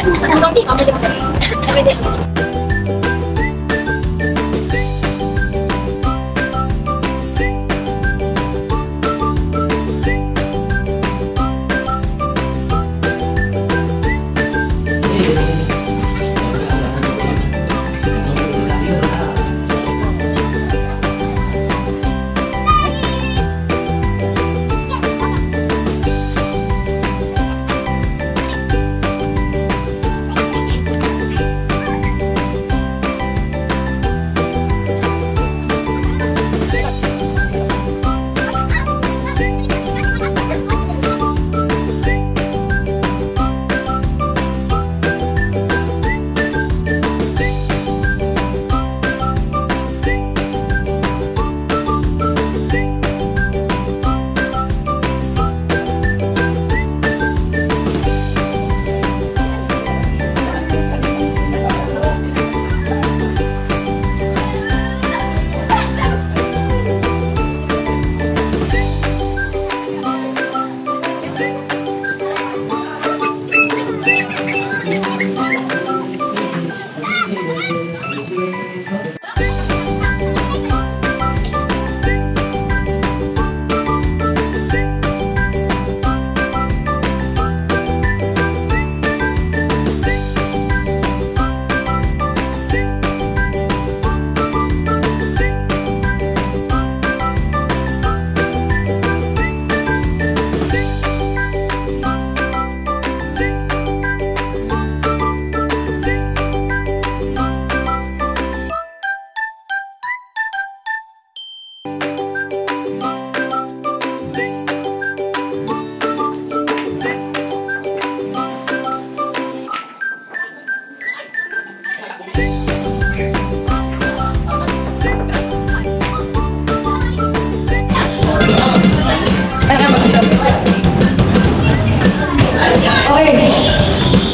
Hanggang di, pwede.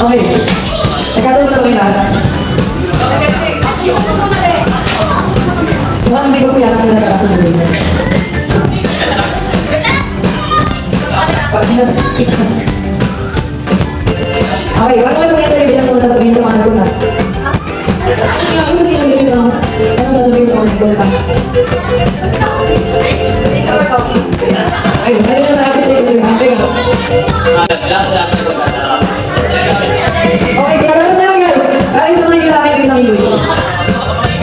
Okay. Nagkatulog na kami lahat. Mukhang hindi ko kaya sila nagkatulog. Okay, wag mo lang yung interview lang kung sasabihin sa mga nagulat. Ano ba yung interview lang? Ano sasabihin sa mga nagulat? Ay, ano yung sasabihin sa interview? Okay, kaya lang tayo guys. Para ito na yung aking ng English.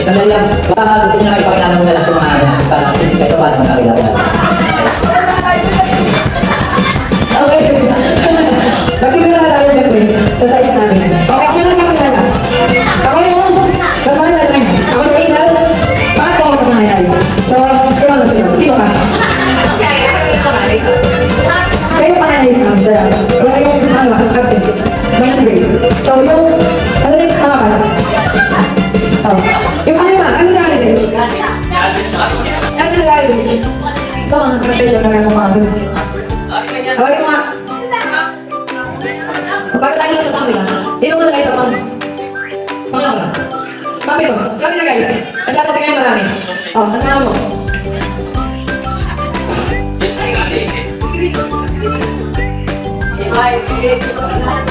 Sandali lang. Baka gusto niya ipakilala mo na lang kung para kayo paano magkakilala. Okay. Magsimula na tayo siyempre sa site namin. Okay, ako lang kakilala. Ako yung kasama na rin. Ako sa Inal. Bakit ako sa mga tayo? So, sino na sino? Sino ka? Kayo panganay sa mga sila. Wala yung ano, absent. Minus grade. So, yung ano yung kamakal? Yung ano yung ano sa language? Ano sa language? Ito ang professional na mga doon. Okay, mga bakit tayo lang sa camera? Dito mo na guys sa pangalawa. Papi ko. Sabi na guys. Masyado kayo marami. Tanong mo.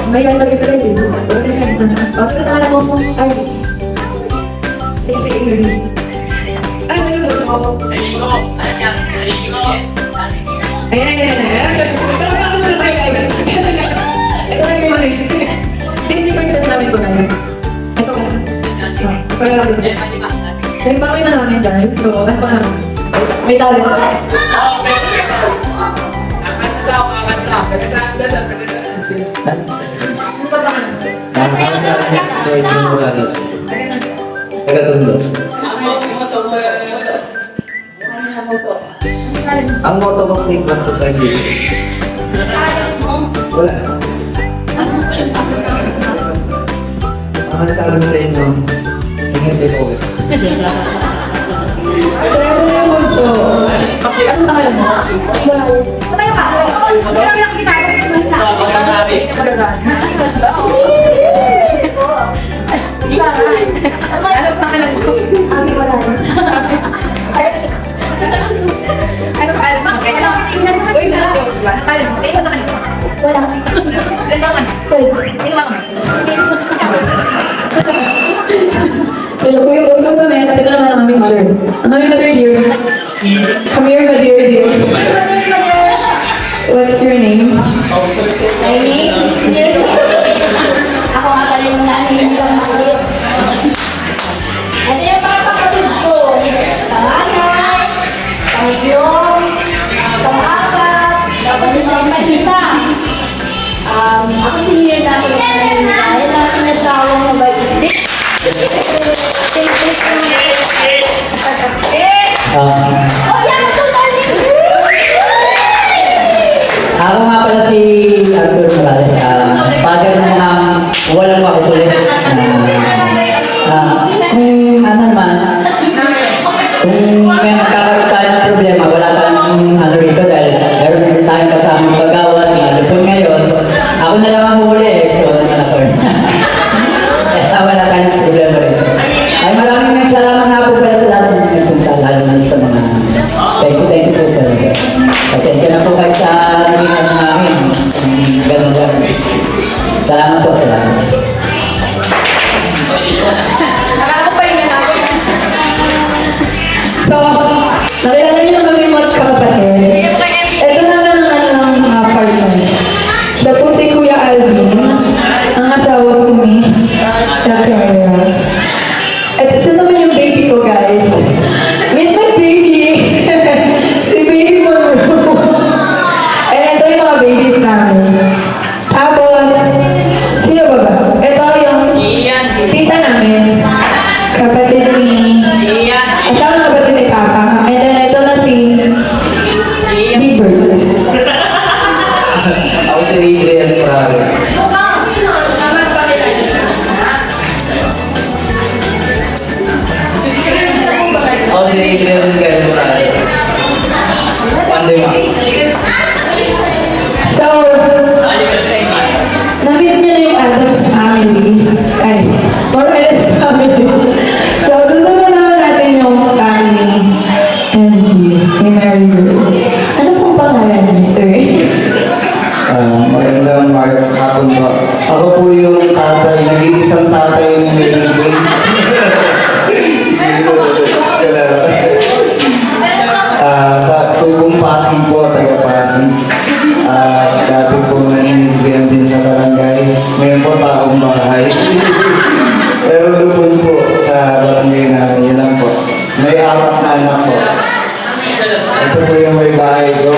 May ganda kita rin dito. Bakit na alam mo? Ay. Sige. Ay, ano yung gusto ko? Naligo! Ano yan? Naligo! Ayan. Ito na yung mga Disney princess namin ko na yun. Ito ka na. Kaya lang ito. May pakay na namin dahil. So, ano pa naman? May tali pa. Ano ka ba? Tagatundo. Ang moto mo click lang ito tayo dito. Wala. Ang nasabi sa inyo, tingin din po. Ito yung bulso. Ano pangalan mo? Sabay pa. Pero lang kita. Ano pangalan mo? Abi wala. Ano pangalan mo? Uy, sarap ko. Ano pangalan mo? Kayo sa kanila? Wala. Ilan taon ka na? Sino ba ka? Ano yung mother dear? Come here, my dear. What's your name? My name is Nero. Ako nga pala yung nanay ng mga Ito yung mga kapatid ko. Panganay, pangitlong, pang-apat, dapat yung mga malita. Ako si Nero na ako yung nanay na dahil natin nasawang mabait. Ako nga pala si Arthur Morales, father ng mga walang makukulit. Kung ano naman, kung may nagkakaroon tayo ng problema, wala tayong ano rito dahil meron tayong kasamang pag-awat na lupon ngayon. Ako na lang ang huli so ano na to. Kaya wala tayong problema rin. Ay maraming salamat nga po pala sa lahat ng nagpunta, lalo na sa mga thank you po pala. Pasensya na po kayo sa naging ano namin. Ganun lang. Salamat po, salamat. Akala pa yun ako. So, nakilala niyo naman yung mga kapatid. Ito na lang ang mga partner. Siya po si Kuya Alvin, ang asawa ko ni Kakaya. At ito naman yung baby ko, guys. Meet my baby! Si baby mo. And ito yung mga babies namin. Tapos, sino ba ba? Ito yung tita namin. Kapatid ni... Asawa ng kapatid ni Papa. And then ito na si... Bieber. Ako si Adrian Morales. Ako si Adrian Morales. Wonder Ma. So, na-meet niyo na yung Adams family. Ay, more or less family. So, susunod naman natin yung family. Angie, ni Mary Rose. Ano pong pangalan niyo, sir? Magandang hapon po. Ako po yung tatay, nag-iisang tatay ng Mary Grace. Tugong Pasig po, taga Pasig. Dati po naninibigan din sa barangay. Ngayon po taong bahay. Pero lupon po sa barangay namin, yun lang po. May 4 na anak po. Ito po yung may bahay ko.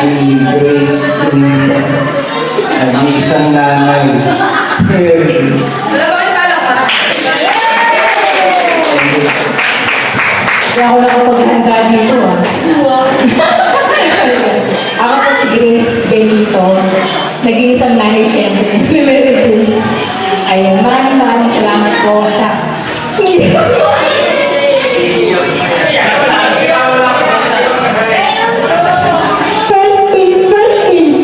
Si Grace Pinito. Nag-iisang nanay. Kaya ako nakapag-handa dito Ako po si Grace Benito. Nag-iisang nanay siyempre. Ayun, maraming salamat po sa... First page.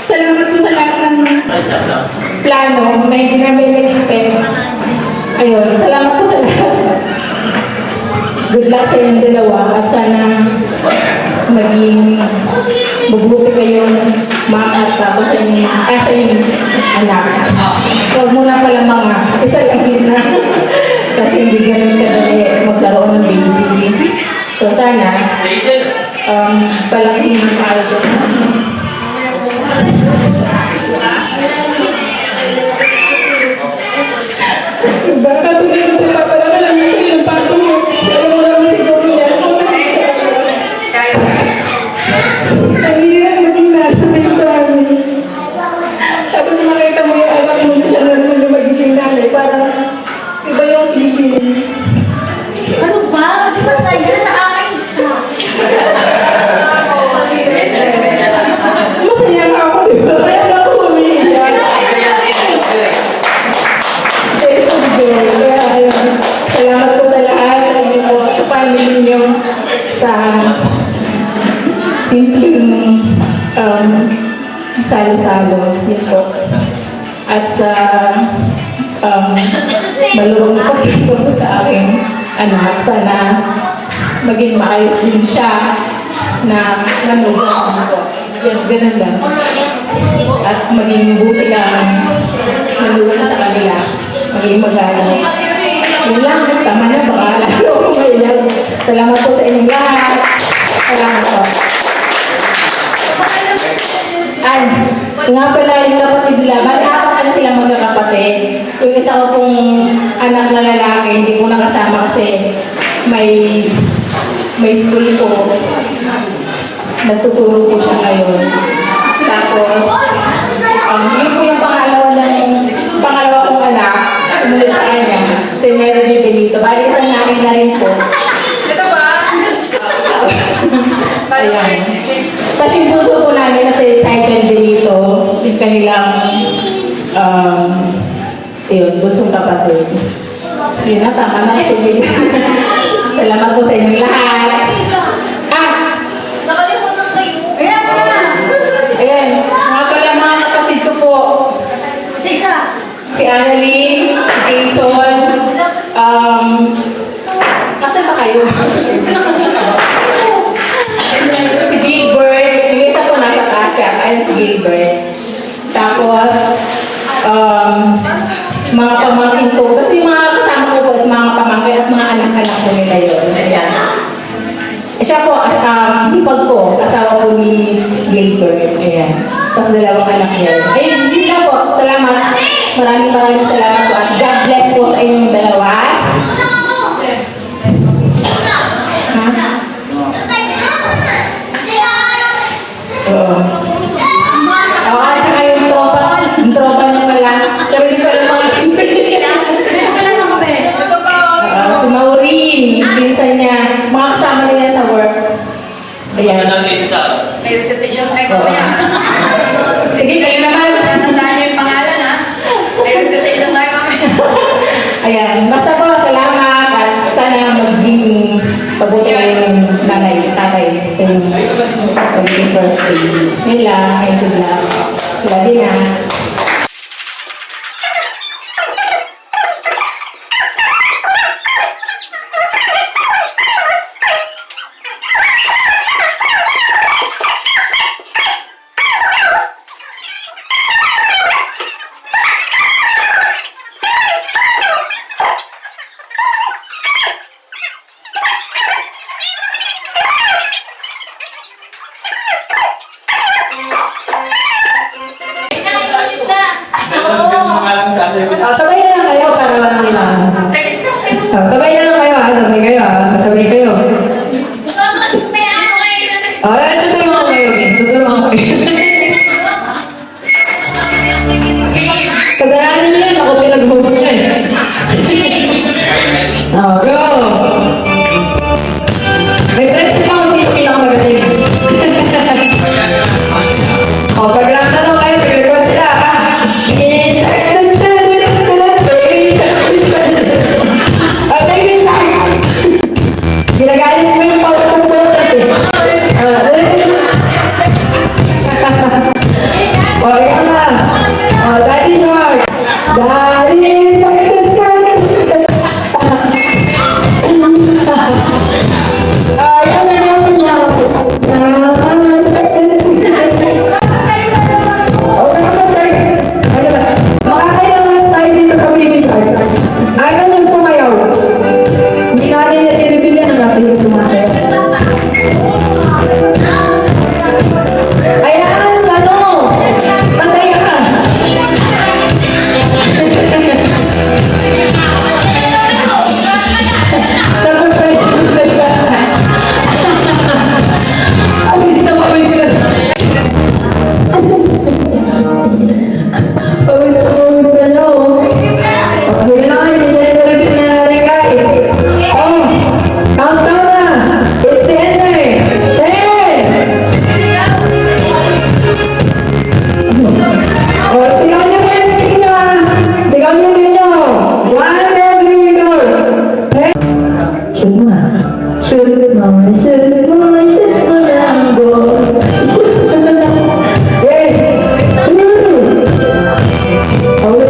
Salamat po sa lahat ng plano, may expect. Ayun, salamat po sa lahat. Good luck sa inyong dalawa at sana maging mabuti kayong mga tapos sa inyong anak. Huwag mo na pala mga isa lang din na kasi hindi ganun kadali magkaroon ng baby. So sana palaking ng paldo. Baka tuloy mo sa pala ka lang yung pato mo. Pero mo naman siguro yan. Ang hirap maging nasa may promise. Tapos makita mo yung anak mo na siya naman na magiging nanay. Parang iba yung feeling. Ano ba? Di ba sa'yo? Nakakainis na. Masaya nga ako, di ba? Kaya nga ako umiiyak. Kaya ayun, salamat po sa lahat, sa inyo po, sa family niyo, sa simpleng salo-salo, yun po. At sa maluwang pagkito po sa aking anak. Sana maging maayos din siya na manugang ko. Yan, ganun lang. At maging buti kang manugang sa kanila. Maging mag-aaral. Yun lang, tama na, baka lalo. Salamat po sa inyong lahat. Salamat po. Ay, nga pala yung kapatid nila, bali apat na sila magkakapatid. Yung isa ko pong anak na lalaki, hindi ko nakasama kasi may school po. Nagtuturo po siya ngayon. Tapos, yun po yung pangalawa kong anak, sumunod sa kanya, si Melody Benito. Bali isang namin na rin po. Ito ba? Ayan. Kasi yung puso po namin kasi Sergeant Benito, yung kanilang, bunsong kapatid. Yun na, tama na. Sige. Salamat po sa inyong lahat. Nakalimutan kayo. Ayan na! Ayan, mga pala mga kapatid ko po. Isa. Si Annalyn, si Jason, kasan ba kayo? Si Gilbert, yung isa po nasa Kasya, ayun si Gilbert. Tapos, mga pamangkin ko, kasi mga kasama ko po is mga pamangkin at mga anak-anak ko nila yun. Siya po, hipag ko, asawa ko ni Gilbert. Ayan. Tapos dalawang anak niya. Ayun, yun lang po. Salamat. Maraming salamat po. At God bless po sa inyong dalawa. Oo. At saka yung tropa niya pala. Pero hindi pala mga Ito ba? si Maureen, pinsan niya. Mga kasama nila sa work. Ayan. May recitation tayo ko yan. Sige, kayo naman. Tandaan niyo yung pangalan ha. May recitation tayo kami. Ayan, basta po, salamat at sana maging pabuti yung nanay, tatay sa yung pagiging first day. Yun lang, ito lang. Sila din na. Sabay na lang kayo para walang kailangan. Sabay na lang kayo ha. Sabay kayo ha. Sabay kayo. Tuturuan ko kayo. Tuturuan ko kayo. Kasalanan niyo yun. Ako pinag-host niyo eh. Go! May friends pa kung sino pinakamagaling. Pag-rap na daw kayo. Pag-record sila ha. Ginagalit mo yung pause ng boses eh. Ikaw na. Daddy George. Daddy Ayan na naman niya. Makakailangan tayo dito sa Pilipinas. Ayaw nang sumayaw. Hindi natin natibibigan na natin yung sumayaw. Ayan, masaya ka. Nag-professional na siya. Awis na. Awis na, no? Okay na, hindi na nalagay. Oh, countdown na. It's the end eh. 10. Oh, sigaw niyo kayo, sigaw niyo ninyo. 1, 2, 3, go. Shoot mo na. Shoot mo lang go. Okay.